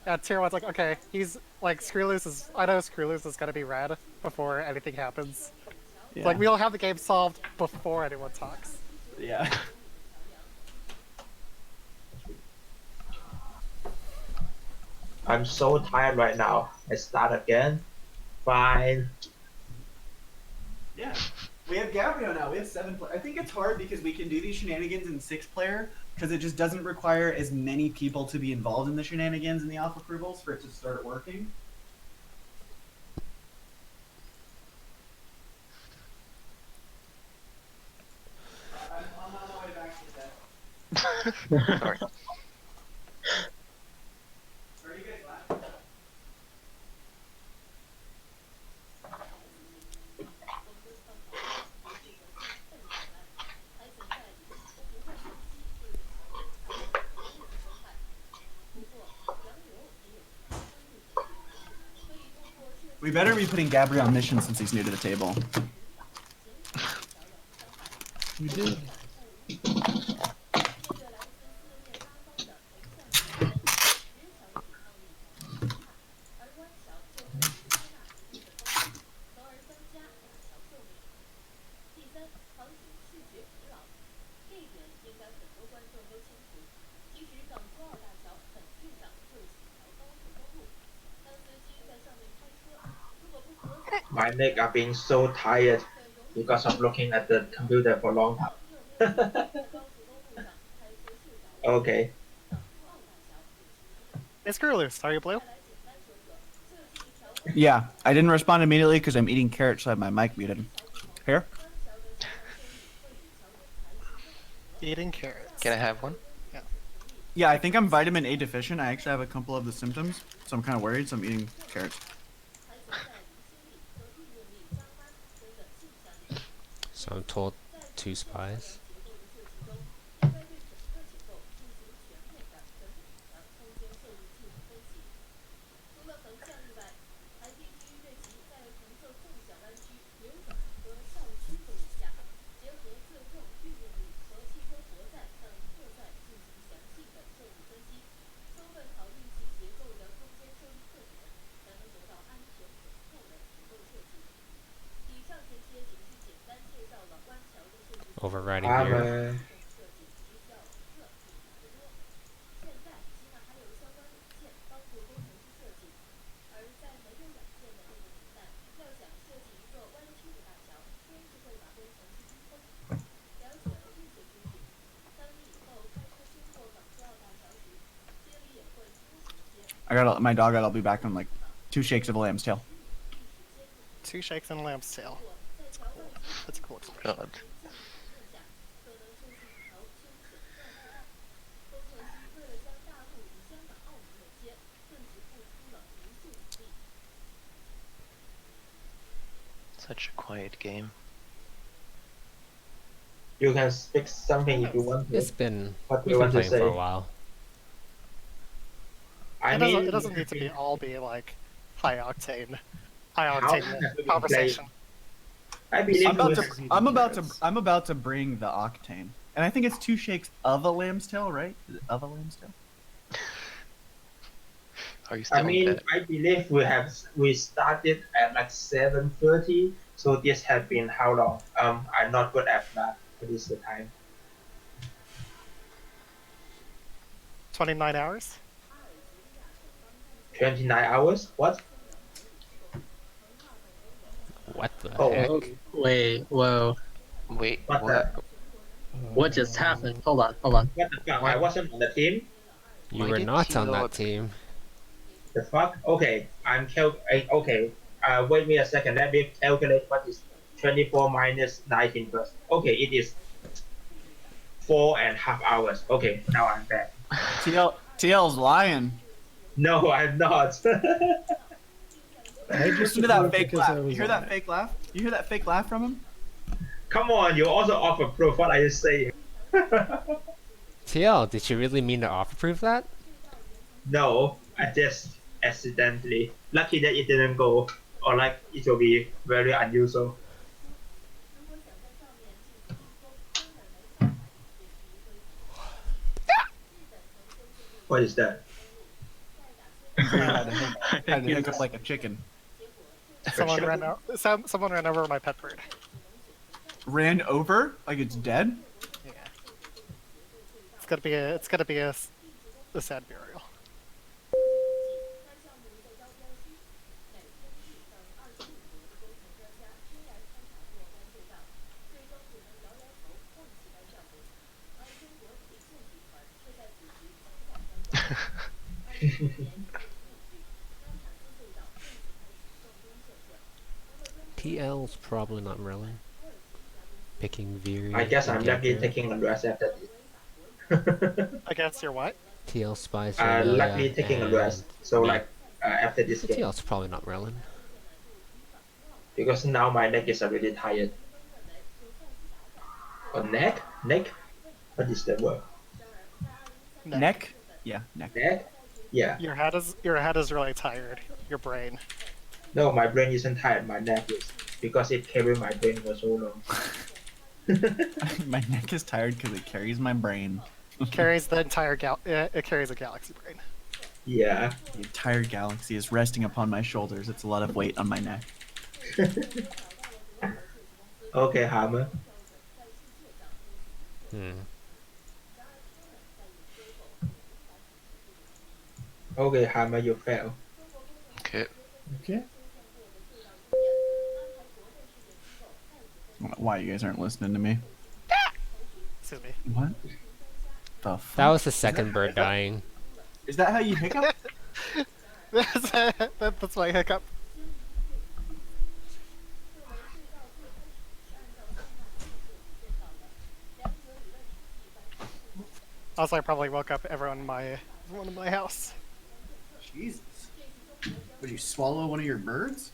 At tier 1's like, okay, he's like, Screwloose is. I know Screwloose is gonna be red before anything happens. It's Yeah. like, we'll have the game solved before anyone talks. Yeah. I'm so tired right now. I start again. Fine. Yeah. We have Gabriel now. We have 7 players. I think it's hard because we can do these shenanigans in 6-player because it just doesn't require as many people to be involved in the shenanigans and the off approvals for it to start working. I'm on my way back to the desk. Sorry. Are you guys laughing? We better be putting Gabriel on mission since he's new to the table. You did. My neck are being so tired because of looking at the computer for a long time. Okay. Hey, Screwloose, are you blue? Yeah, I didn't respond immediately because I'm eating carrots, so I have my mic muted. Here? Eating carrots. Can I have one? Yeah, I think I'm vitamin A deficient. I actually have a couple of the symptoms, so I'm kind of worried, so I'm eating carrots. So I'm told 2 spies. Overriding here. Armor. My dog I'll be back in like 2 shakes of a lamb's tail. 2 shakes and a lamb's tail. That's cool. That's a cool expression. God. Such a quiet game. You can speak something if you want to. It's been What do we've you been want to playing for a say? while. I It mean, doesn't need to be all be like high octane how long have we been conversation. I believe I'm about to bring the octane, and I think it's 2 shakes of a lamb's tail, right? Is it of a lamb's tail? Are you still I mean, in bed? I believe we started at like 7:30, so this has been how long? I'm not good at math. What is the time? 29 hours? 29 hours? What? What the Oh, heck? Oh, wait, whoa. Wait, What what? What just happened? Hold on, hold on. What the fuck? I wasn't on the team. You Why were did not on you that not- team. The fuck? Okay, okay. Wait me a second. Let me calculate what is 24 minus 19 first. Okay, it is 4.5 hours. Okay, now I'm back. TL's lying. No, I'm not. I just Listen to that agreed fake because laugh. I You was hear on that it. fake laugh? You hear that fake laugh from him? Come on, you also offer proof. What are you saying? TL, did you really mean to offer proof that? No, I just accidentally. Lucky that it didn't go, or like it will be very unusual. What is that? Had to hiccup like a chicken. Someone ran over my pet bird. Ran over like it's dead. Yeah. It's gonna be a sad burial. TL's probably not Merlin. Picking Veery. I guess and I'm lucky Gabriel. taking a rest after this. I guess you're what? TL spies. Luckily taking a rest. So me. like after this game, TL's probably not Merlin. because now my neck is already tired. Or neck? Neck? What is the word? Neck? Yeah, neck. Neck? Yeah. Your head is really tired. Your brain. No, my brain isn't tired. My neck is, because it carried my brain for so long. My neck is tired because it carries my brain. Carries the entire it carries a galaxy brain. Yeah. The entire galaxy is resting upon my shoulders. It's a lot of weight on my neck. Okay, Hammer. Okay, Hammer, you fail. Okay. Okay. Why you guys aren't listening to me? Excuse me. What? The fuck? That was the second bird dying. Is that how you hiccup? That's my hiccup. Also, I probably woke up everyone in my house. Jesus. Would you swallow one of your birds?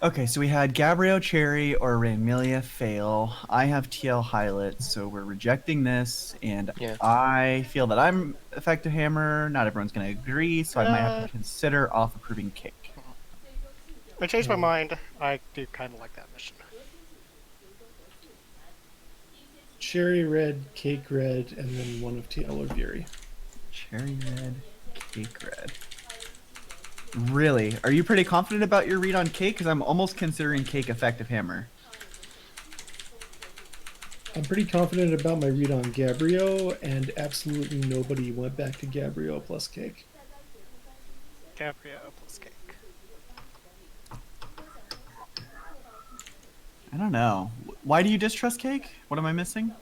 Okay, so we had Gabrielle Cherry or Ranmelia fail. I have TL Hylet, so we're rejecting this, and Yeah. I feel that I'm effective hammer. Not everyone's going to agree, so I might have to consider off approving cake. I changed my mind. I do kind of like that mission. Cherry red, cake red, and then one of TL or Fury. Cherry red, cake red. Really? Are you pretty confident about your read on cake? Because I'm almost considering cake effective hammer. I'm pretty confident about my read on Gabriel, and absolutely nobody went back to Gabriel plus cake. Gabrielle plus cake. I don't know. Why do you distrust cake? What am I missing?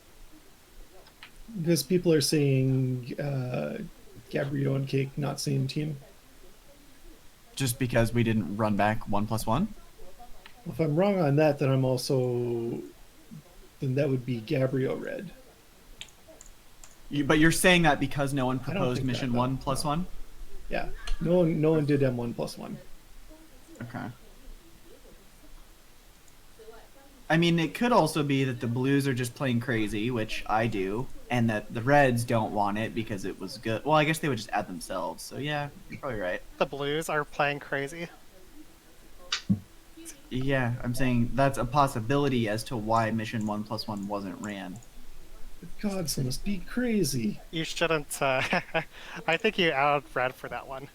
Because people are saying Gabriel and cake not same team. Just because we didn't run back 1+1? If I'm wrong on that, then then that would be Gabriel red. But you're saying that because no one I don't proposed think mission that, no. 1+1? Yeah, no one did M1+1. Okay. I mean, it could also be that the Blues are just playing crazy, which I do, and that the Reds don't want it because it was good. Well, I guess they would just add themselves. So yeah, you're probably right. The Blues are playing crazy. Yeah, I'm saying that's a possibility as to why mission 1+1 wasn't ran. The gods must be crazy. You shouldn't. I think you outed Red for that one.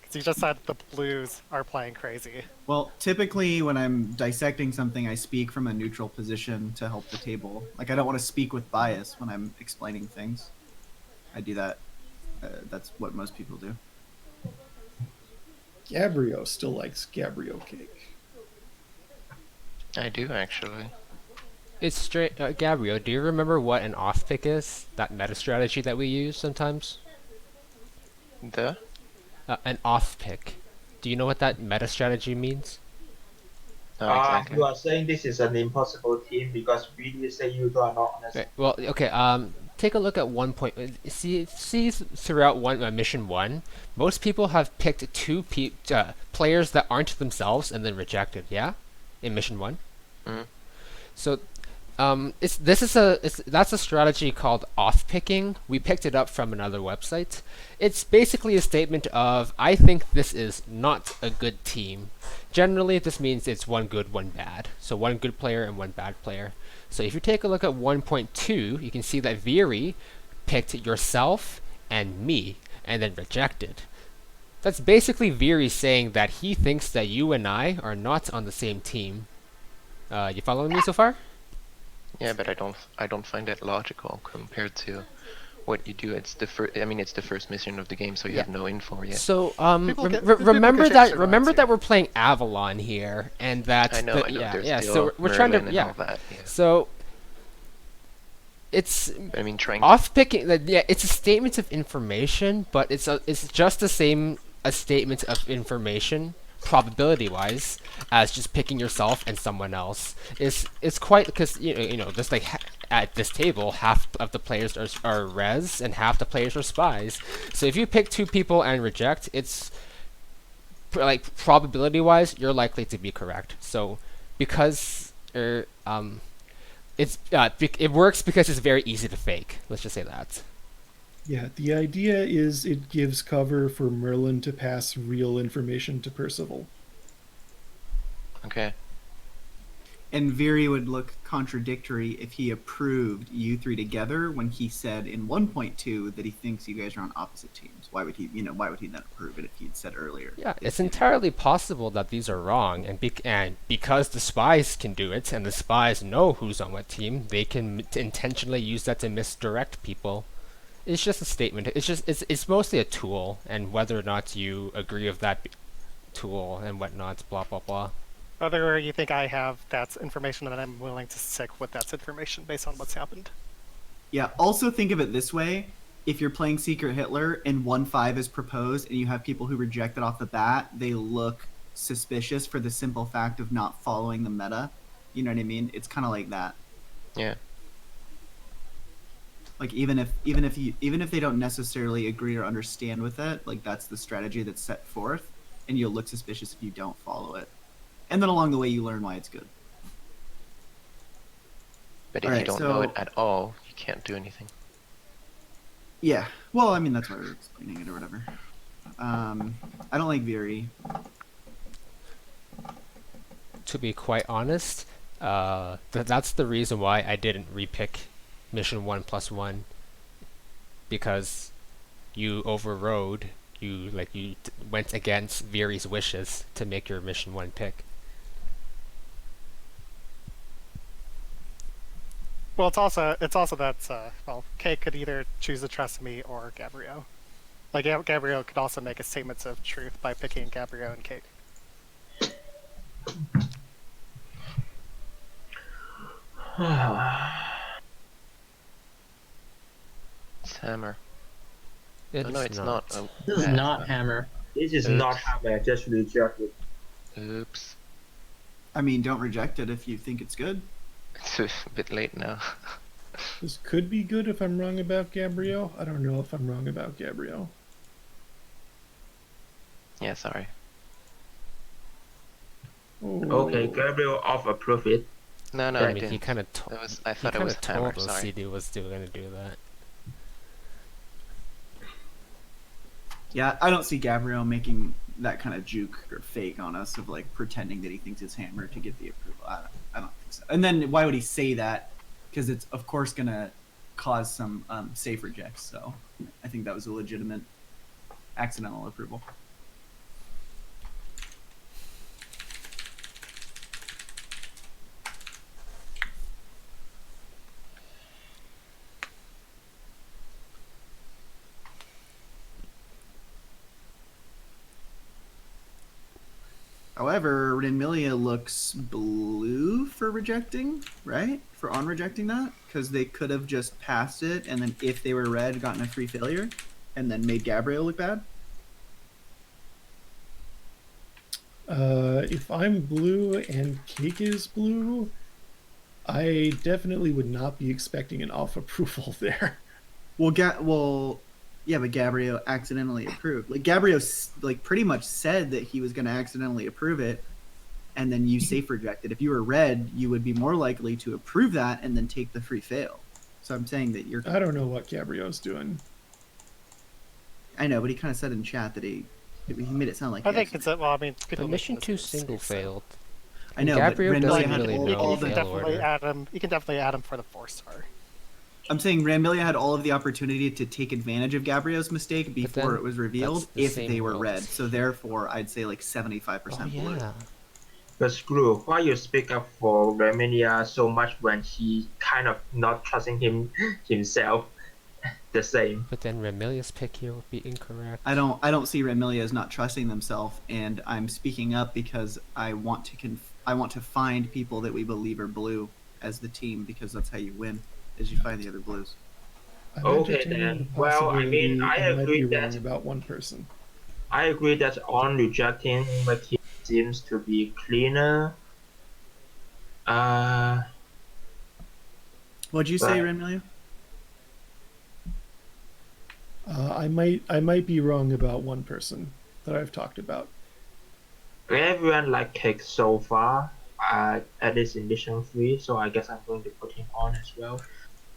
Because you just said the Blues are playing crazy. Well, typically when I'm dissecting something, I speak from a neutral position to help the table. Like, I don't want to speak with bias when I'm explaining things. I do that. That's what most people do. Gabriel still likes Gabriel cake. I do actually. It's straight. Gabriel, do you remember what an off pick is? That meta strategy that we use sometimes? The? An off pick. Do you know what that meta strategy means? Not exactly. You are saying this is an impossible team because we did say you two are not honest. Right, well, okay. Take a look at one point. See throughout mission one, most people have picked two players that aren't themselves and then rejected. Yeah, in mission one. Mhm. So, that's a strategy called off picking. We picked it up from another website. It's basically a statement of I think this is not a good team. Generally, this means it's one good, one bad. So one good player and one bad player. So if you take a look at 1.2, you can see that Veery picked yourself and me, and then rejected. That's basically Viri saying that he thinks that you and I are not on the same team. You following me so far? Yeah, but I don't find that logical compared to what you do. It's the first. I mean, it's the first mission of the game, so you have no info yet. So People get- remember people that get remember shit that we're playing Avalon here, and that I know. yeah. There's So still we're trying to Merlin and all that. Yeah. So it's But I mean, trying. off picking. Yeah, it's a statement of information, but it's just the same a statement of information probability wise as just picking yourself and someone else. It's quite because you know just like at this table, half of the players are res and half the players are spies. So if you pick two people and reject, it's like probability wise, you're likely to be correct. So because it works because it's very easy to fake. Let's just say that. Yeah, the idea is it gives cover for Merlin to pass real information to Percival. Okay. And Viri would look contradictory if he approved you three together when he said in 1.2 that he thinks you guys are on opposite teams. Why would he then approve it if he'd said earlier? Yeah, it's entirely possible that these are wrong, and because the spies can do it, and the spies know who's on what team, they can intentionally use that to misdirect people. It's just a statement. It's mostly a tool, and whether or not you agree with that tool and whatnot, blah blah blah. Whether you think I have that's information, and I'm willing to stick with that's information based on what's happened. Yeah, also think of it this way. If you're playing Secret Hitler and 1-5 is proposed and you have people who reject it off the bat, they look suspicious for the simple fact of not following the meta. You know what I mean? It's kind of like that. Yeah. Like even if they don't necessarily agree or understand with it, like that's the strategy that's set forth, and you'll look suspicious if you don't follow it. And then along the way you learn why it's good. But if you Alright, don't know it at all, you can't do anything. Yeah. Well, I mean that's why we're explaining it or whatever. I don't like Viri. To be quite honest, that's the reason why I didn't repick Mission 1+1, because you overrode, you went against Viri's wishes to make your Mission 1 pick. Well, it's also that Kay could either choose to trust me or Gabrielle. Like Gabrielle could also make a statement of truth by picking Gabrielle and Kate. It's Hammer. It Oh, no, is it's not. Oh, This is not Hammer. This is not Hammer, just reject it. Oops. I mean, don't reject it if you think it's good. It's a bit late now. This could be good if I'm wrong about Gabrielle. I don't know if I'm wrong about Gabrielle. Yeah, sorry. Oh. Okay, Gabriel off approve it. No, no, I I I mean, he didn't. kind of I thought it was Hammer. told us Sorry. CD was still gonna do that. Yeah, I don't see Gabriel making that kind of juke or fake on us of like pretending that he thinks it's Hammer to get the approval. I don't think so. And then why would he say that? Because it's of course gonna cause some safe rejects. So I think that was a legitimate accidental approval. However, Renmilia looks blue for rejecting, right? For on rejecting that, because they could have just passed it, and then if they were red, gotten a free failure, and then made Gabriel look bad. If I'm blue and Cake is blue, I definitely would not be expecting an off approval there. Well, yeah, but Gabriel accidentally approved. Like Gabriel, like pretty much said that he was going to accidentally approve it, and then you safe rejected. If you were red, you would be more likely to approve that and then take the free fail. So I'm saying that you're. I don't know what Gabriel's doing. I know, but he kind of said in chat that he made it sound like. I he think it's accidentally- well. I mean, But people Mission mention 2 this single so failed. I know, Gabriel but doesn't Renmilia had really all, know all You the can the fail definitely order. add him. You can definitely add him for the 4-star. I'm saying Ramilia had all of the opportunity to take advantage of Gabrio's mistake before then it was revealed that's the if same they were roles. red. So therefore, I'd say like 75% Oh blue. yeah. But screw, why you speak up for Remenia so much when he kind of not trusting himself the same? But then Remilia's pick here would be incorrect. I don't see Ramilia as not trusting themselves, and I'm speaking up because I want to find people that we believe are blue as the team, because that's how you win, is you find the other blues. I'm Okay, entertaining then. the Well, I mean, possibility I might be agree wrong that about one person. I agree that on rejecting Maki seems to be cleaner. What'd you say, But- Ramilia? I might be wrong about one person that I've talked about. Everyone like Cake so far, at least in Edition 3, so I guess I'm going to put him on as well.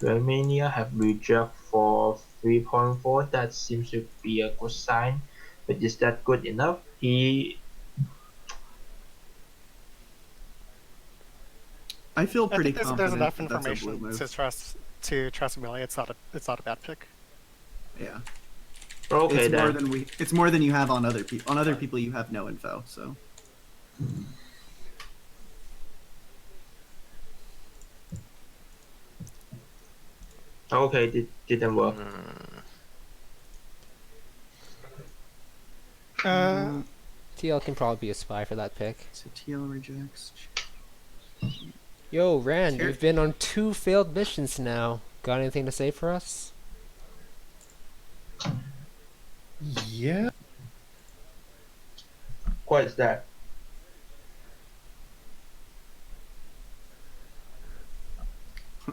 Romania have reject for 3.4, that seems to be a good sign, but is that good enough? I feel I pretty think there's confident enough that that's a blue information move. to trust Amelia. It's not a bad pick. Yeah. Okay It's more then. than it's more than you have on other people. On other people, you have no info. So Okay, didn't work. TL can probably be a spy for that pick. so TL rejects. Yo, Rand, Sure. you've been on 2 failed missions now. Got anything to say for us? Yeah. What is that?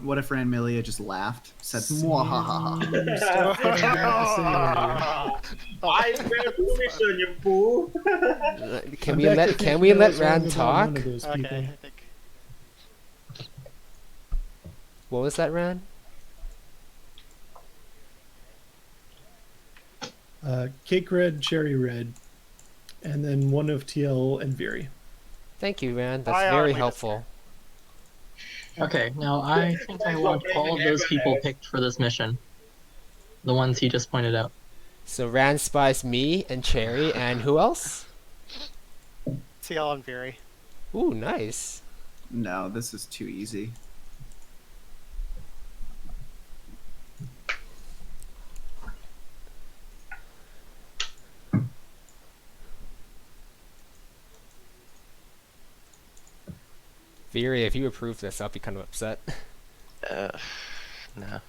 What if Ramilia just laughed, said Same "Mwahaha"? stuff that I had to say earlier. I very foolish on you, fool. Can I'm we back to let thinking we I let was wrong Rand about talk? one of those people. Okay, I think. What was that, Rand? Cake red, cherry red, and then one of TL and Viri. Thank you, Rand. That's I very already helpful. Okay, now I think I want all of those people picked for this mission. The ones he just pointed out. So Rand spies me and Cherry and who else? TL and Viri. Ooh, nice. No, this is too easy. Viri, if you approve this, I'll be kind of upset. No.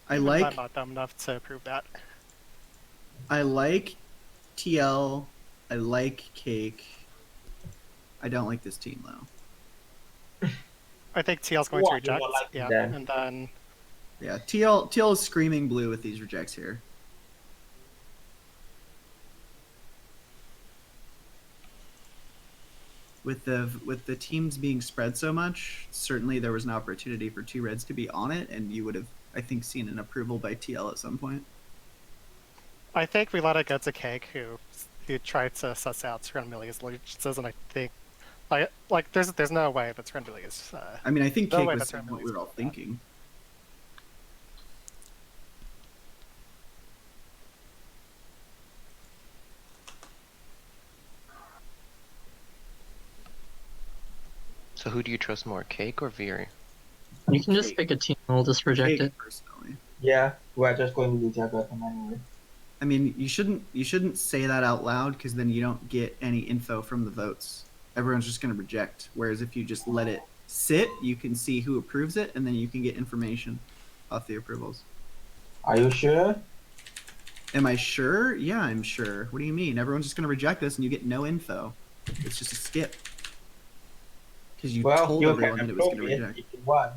I I'm like not dumb enough to prove that. TL. I like Cake. I don't like this team though. I think TL's going to What, you reject. don't like Yeah, them? and then Yeah, TL is screaming blue with these rejects here. With the teams being spread so much, certainly there was an opportunity for 2 reds to be on it, and you would have, I think, seen an approval by TL at some point. I think we let it go to Cake, who tried to suss out Renmilia's allegiances, and I think like there's no way that's Renmilia's. I mean, I think No Cake way was that's saying what Remilia's we were all doing that. thinking. So who do you trust more, Cake or Veer? You can just Cake. pick a team and we'll just reject Cake, it. personally. Yeah, we're just going to reject them anyway. I mean, you shouldn't say that out loud, because then you don't get any info from the votes. Everyone's just going to reject. Whereas if you just let it sit, you can see who approves it, and then you can get information off the approvals. Are you sure? Am I sure? Yeah, I'm sure. What do you mean? Everyone's just going to reject this, and you get no info. It's just a skip. Because you Well, told you everyone can that it was approve going to it reject. if you want.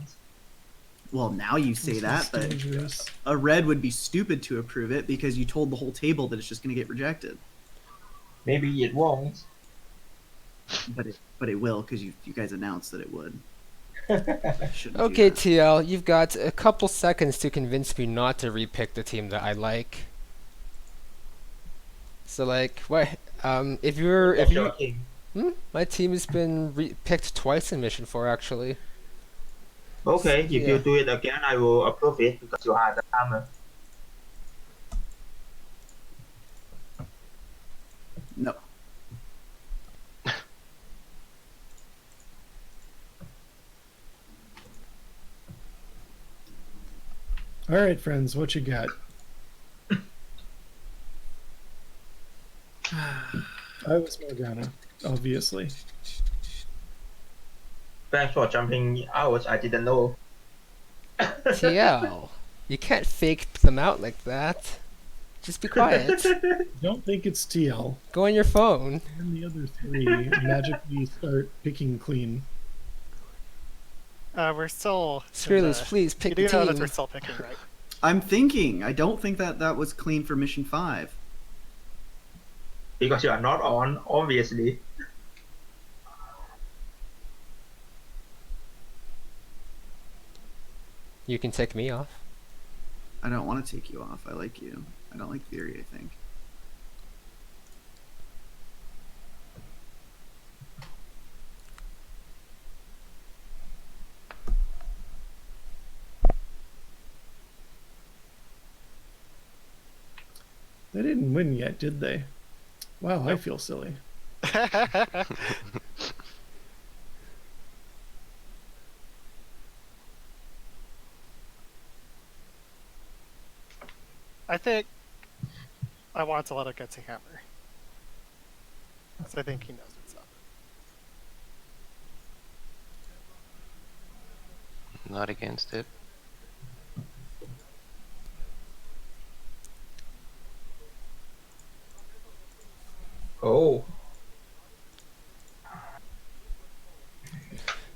Well, now you say This that, is but dangerous. a red would be stupid to approve it because you told the whole table that it's just going to get rejected. Maybe it won't. But it will, because you guys announced that it would. Shouldn't do Okay, that. TL, you've got a couple seconds to convince me not to repick the team that I like. So like, what? If you My team has been picked twice in Mission 4, actually. Okay, if Yeah. you do it again, I will approve it because you are the hammer. No. All right, friends, what you got? I was Morgana, obviously. Thanks for jumping out. I didn't know. TL. You can't fake them out like that. Just be quiet. Don't think it's TL. Go on your phone. And the other three magically start picking clean. We're still. Screwless, please You pick do the know that team. we're still picking, right? I'm thinking. I don't think that was clean for mission 5. Because you are not on, obviously. You can take me off. I don't want to take you off. I like you. I don't like Theory, I think. They didn't win yet, did they? Wow, I feel silly. I think I want to let it get to Hammer. So I think he knows what's up. Not against it. Oh.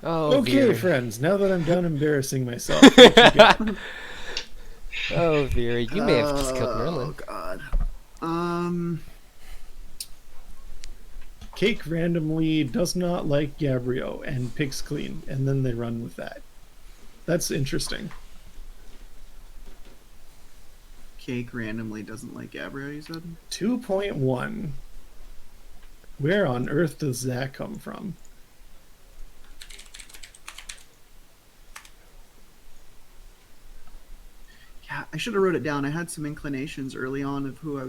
Oh, Okay, Veer. friends, now that I'm done embarrassing myself, what you got? Oh, Veer, you may have just killed Merlin. Oh god. Cake randomly does not like Gabriel and picks clean, and then they run with that. That's interesting. Cake randomly doesn't like Gabriel, you said? 2.1. Where on earth does that come from? Yeah, I should have wrote it down. I had some inclinations early on of who I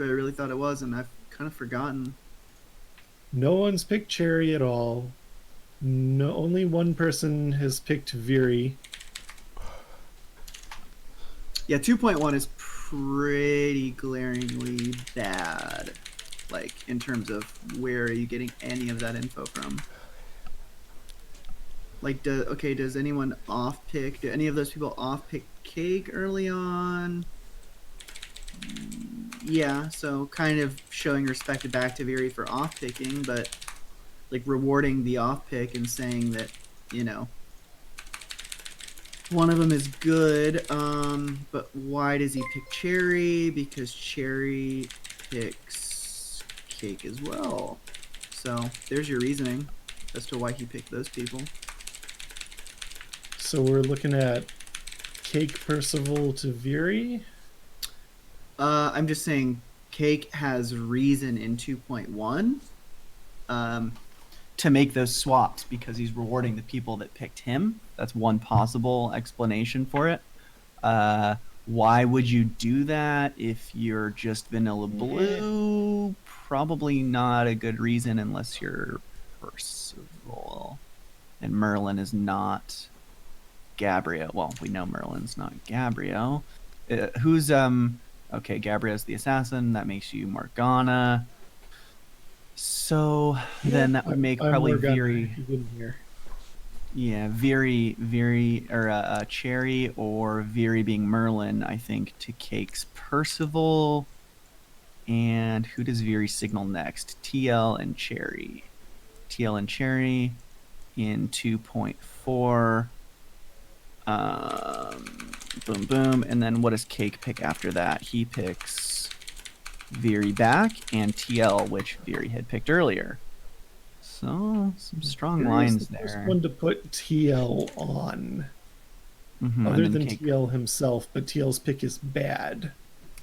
really thought it was, and I've kind of forgotten. No one's picked Cherry at all. No, only one person has picked Viri. Yeah, 2.1 is pretty glaringly bad. Like, in terms of where are you getting any of that info from? Like, does anyone off-pick? Do any of those people off-pick Cake early on? Yeah, so kind of showing respect back to Viri for off-picking, but like rewarding the off-pick and saying that, you know, one of them is good, but why does he pick Cherry? Because Cherry picks Cake as well. So there's your reasoning as to why he picked those people. So we're looking at Cake Percival to Viri. I'm just saying Cake has reason in 2.1 to make those swaps because he's rewarding the people that picked him. That's one possible explanation for it. Why would you do that if you're just vanilla blue? Probably not a good reason unless you're Percival. And Merlin is not Gabriel. Well, we know Merlin's not Gabriel. Who's okay, Gabriel's the assassin. That makes you Morgana. So then that would make I'm probably Morgana, Viri. if you didn't hear. Yeah, Viri, or Cherry, or Viri being Merlin, I think, to Cake's Percival. And who does Viri signal next? TL and Cherry. TL and Cherry in 2.4. Boom, boom. And then what does Cake pick after that? He picks Viri back and TL, which Viri had picked earlier. So some strong Viri lines is the there. first one to put TL on, Mm-hmm. other and then than Cake, TL himself, but TL's pick is bad.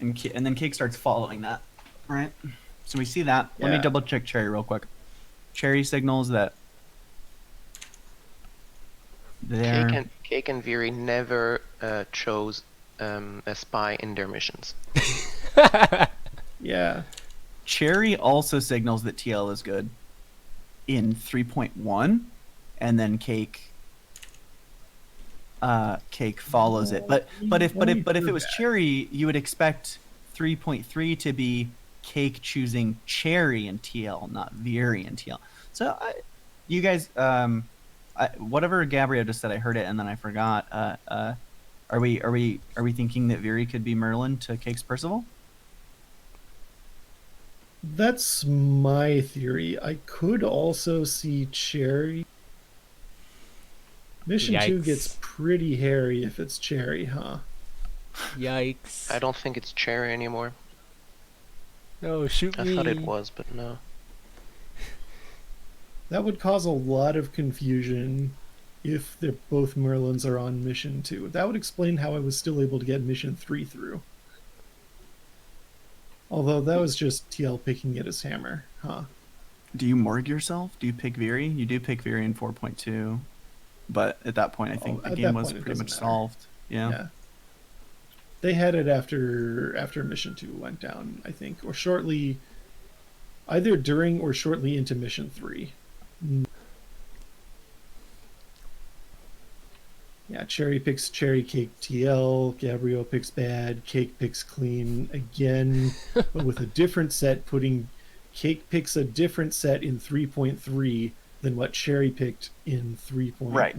and then Cake starts following that. Right. So we see that. Let me Yeah. double check Cherry real quick. Cherry signals that they're Cake and Viri never chose a spy in their missions. Yeah. Cherry also signals that TL is good in 3.1, and then Cake follows it. But if it was Cherry, you would expect 3.3 to be Cake choosing Cherry and TL, not Viri and TL. So you guys, whatever Gabriel just said, I heard it and then I forgot. Are we thinking that Viri could be Merlin to Cake's Percival? That's my theory. I could also see Cherry. Mission 2 Yikes. gets pretty hairy if it's Cherry, huh? Yikes. I don't think it's Cherry anymore. No, shoot I me. thought it was, but no. That would cause a lot of confusion if they're both Merlins are on Mission 2. That would explain how I was still able to get Mission 3 through. Although that was just TL picking it as hammer, huh? Do you morgue yourself? Do you pick Viri? You do pick Viri in 4.2, but at that point, I think the at game that was point, it pretty much doesn't matter. solved. Yeah. They had it after Mission 2 went down, I think, or shortly, either during or shortly into Mission 3. Yeah, Cherry picks Cherry, Cake TL, Gabriel picks Bad, Cake picks Clean again, but with a different set, putting Cake picks a different set in 3.3 than what Cherry picked in 3.1. Right.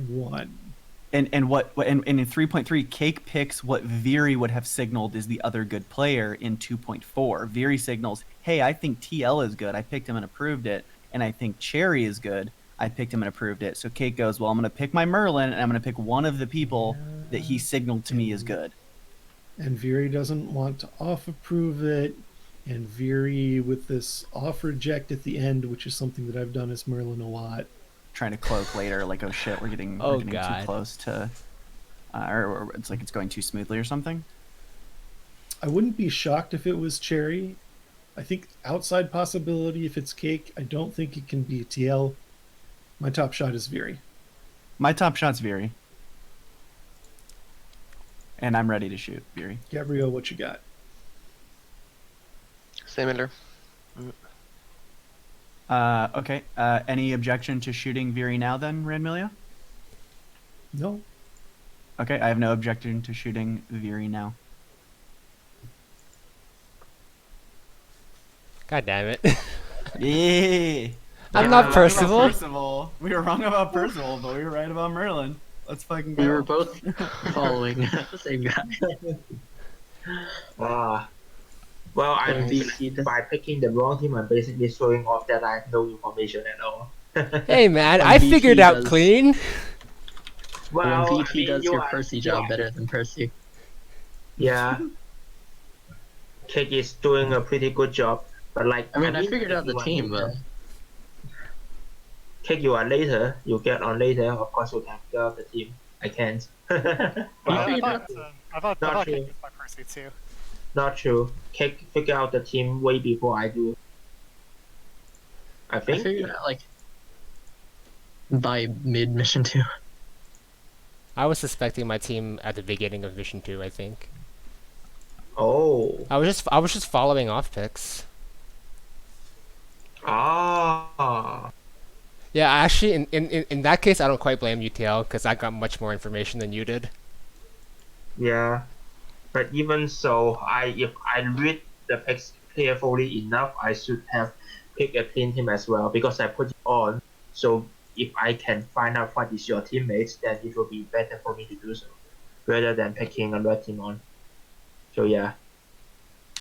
And in 3.3, Cake picks what Viri would have signaled is the other good player in 2.4. Viri signals, hey, I think TL is good. I picked him and approved it. And I think Cherry is good. I picked him and approved it. So Cake goes, well, I'm going to pick my Merlin, and I'm going to pick one of the people that he signaled to me is good. And Viri doesn't want to off-approve it. And Viri with this off-reject at the end, which is something that I've done as Merlin a lot. Trying to cloak later, like, oh shit, we're getting too close to... or it's like it's going too smoothly or something. I wouldn't be shocked if it was Cherry. I think outside possibility if it's Cake. I don't think it can be TL. My top shot is Viri. My top shot's Viri. And I'm ready to shoot Viri. Gabriel, what you got? Similar. Okay. Any objection to shooting Viri now then, Ranmilia? No. Okay, I have no objection to shooting Viri now. God damn it. Yeah. I'm not Percival. We were wrong about Percival, but we were right about Merlin. Let's fucking go. We were both following the same guy. Well, MVP by picking the wrong team, I'm basically showing off that I have no information at all. Hey man, I MVP figured out does- clean. Well, VT I mean, does you your are- Percy you job are- better than Percy. Yeah. Cake is doing a pretty good job, but like I mean, I figured out the you are team, but later. Cake, you are later. You get on later. Of course, you can figure out the team. I can't. figured out- I thought Not Cake true. was by Percy too. Not true. Cake figure out the team way before I do. I I think. figured out like by mid Mission 2. I was suspecting my team at the beginning of Mission 2, I think. Oh. I was just following off picks. Ah. Yeah, actually, in that case, I don't quite blame UTL because I got much more information than you did. Yeah. But even so, if I read the picks carefully enough, I should have picked a clean team as well because I put it on. So if I can find out what is your teammates, then it will be better for me to do so, rather than picking a red team on. So yeah,